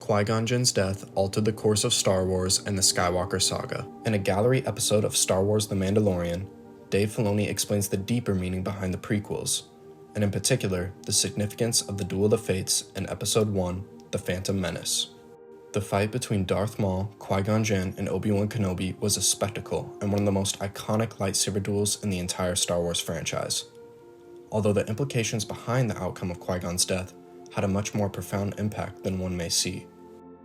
Qui-Gon Jinn's death altered the course of Star Wars and the Skywalker saga. In a gallery episode of Star Wars The Mandalorian, Dave Filoni explains the deeper meaning behind the prequels, and in particular, the significance of the Duel of the Fates in Episode 1, The Phantom Menace. The fight between Darth Maul, Qui-Gon Jinn, and Obi-Wan Kenobi was a spectacle and one of the most iconic lightsaber duels in the entire Star Wars franchise. Although the implications behind the outcome of Qui-Gon's death had a much more profound impact than one may see.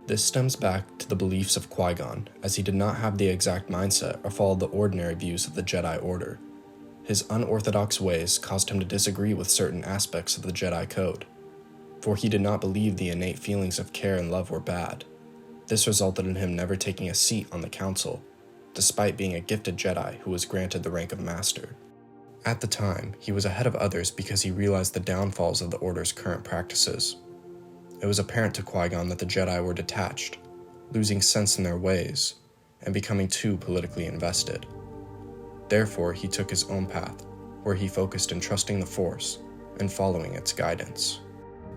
This stems back to the beliefs of Qui-Gon, as he did not have the exact mindset or follow the ordinary views of the Jedi Order. His unorthodox ways caused him to disagree with certain aspects of the Jedi Code, for he did not believe the innate feelings of care and love were bad. This resulted in him never taking a seat on the Council, despite being a gifted Jedi who was granted the rank of Master. At the time, he was ahead of others because he realized the downfalls of the Order's current practices. It was apparent to Qui-Gon that the Jedi were detached, losing sense in their ways, and becoming too politically invested. Therefore, he took his own path, where he focused in trusting the Force and following its guidance.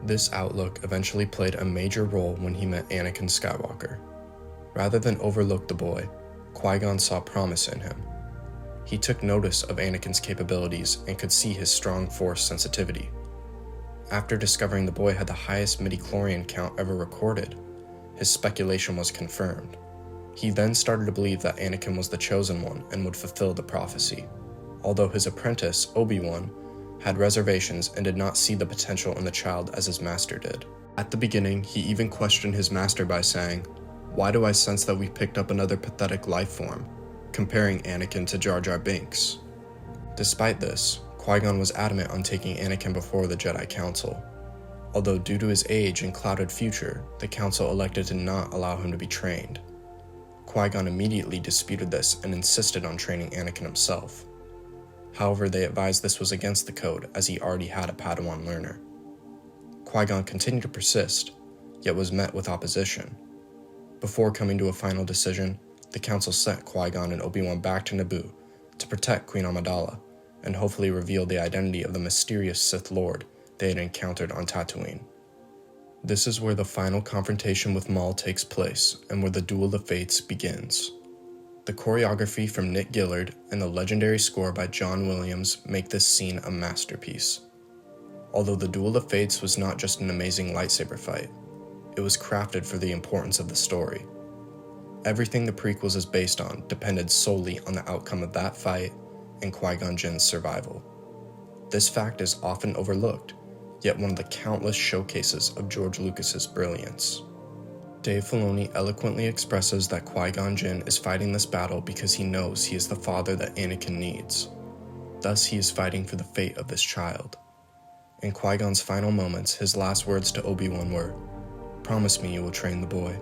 This outlook eventually played a major role when he met Anakin Skywalker. Rather than overlook the boy, Qui-Gon saw promise in him. He took notice of Anakin's capabilities and could see his strong Force sensitivity. After discovering the boy had the highest midichlorian count ever recorded, his speculation was confirmed. He then started to believe that Anakin was the chosen one and would fulfill the prophecy, although his apprentice, Obi-Wan, had reservations and did not see the potential in the child as his master did. At the beginning, he even questioned his master by saying, "Why do I sense that we picked up another pathetic life form?" comparing Anakin to Jar Jar Binks. Despite this, Qui-Gon was adamant on taking Anakin before the Jedi Council. Although due to his age and clouded future, the Council elected to not allow him to be trained. Qui-Gon immediately disputed this and insisted on training Anakin himself. However, they advised this was against the code as he already had a Padawan learner. Qui-Gon continued to persist, yet was met with opposition. Before coming to a final decision, the Council sent Qui-Gon and Obi-Wan back to Naboo to protect Queen Amidala and hopefully reveal the identity of the mysterious Sith Lord they had encountered on Tatooine. This is where the final confrontation with Maul takes place and where the Duel of the Fates begins. The choreography from Nick Gillard and the legendary score by John Williams make this scene a masterpiece. Although the Duel of Fates was not just an amazing lightsaber fight, it was crafted for the importance of the story. Everything the prequels is based on depended solely on the outcome of that fight and Qui-Gon Jinn's survival. This fact is often overlooked, yet one of the countless showcases of George Lucas's brilliance. Dave Filoni eloquently expresses that Qui-Gon Jinn is fighting this battle because he knows he is the father that Anakin needs. Thus, he is fighting for the fate of this child. In Qui-Gon's final moments, his last words to Obi-Wan were, "Promise me you will train the boy.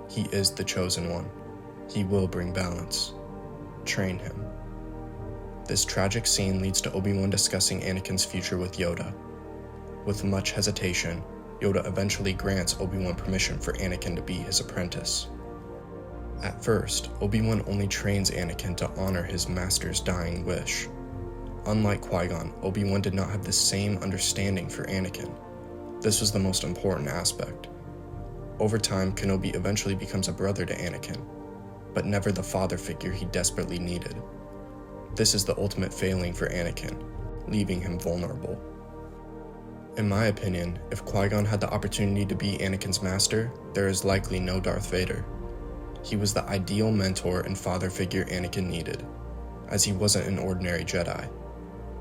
He is the chosen one. He will bring balance. Train him." This tragic scene leads to Obi-Wan discussing Anakin's future with Yoda. With much hesitation, Yoda eventually grants Obi-Wan permission for Anakin to be his apprentice. At first, Obi-Wan only trains Anakin to honor his master's dying wish. Unlike Qui-Gon, Obi-Wan did not have the same understanding for Anakin. This was the most important aspect. Over time, Kenobi eventually becomes a brother to Anakin, but never the father figure he desperately needed. This is the ultimate failing for Anakin, leaving him vulnerable. In my opinion, if Qui-Gon had the opportunity to be Anakin's master, there is likely no Darth Vader. He was the ideal mentor and father figure Anakin needed, as he wasn't an ordinary Jedi.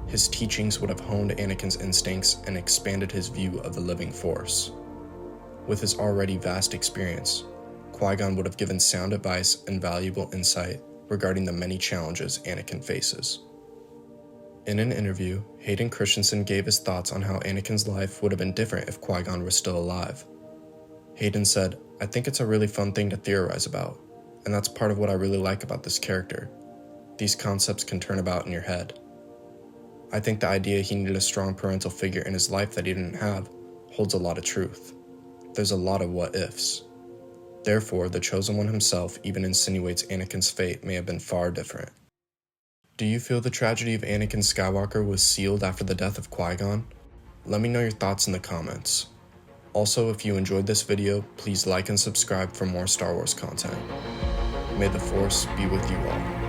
His teachings would have honed Anakin's instincts and expanded his view of the living Force. With his already vast experience, Qui-Gon would have given sound advice and valuable insight regarding the many challenges Anakin faces. In an interview, Hayden Christensen gave his thoughts on how Anakin's life would have been different if Qui-Gon were still alive. Hayden said, "I think it's a really fun thing to theorize about, and that's part of what I really like about this character. These concepts can turn about in your head. I think the idea he needed a strong parental figure in his life that he didn't have holds a lot of truth. There's a lot of what-ifs. Therefore, the Chosen One himself even insinuates Anakin's fate may have been far different." Do you feel the tragedy of Anakin Skywalker was sealed after the death of Qui-Gon? Let me know your thoughts in the comments. Also, if you enjoyed this video, please like and subscribe for more Star Wars content. May the Force be with you all.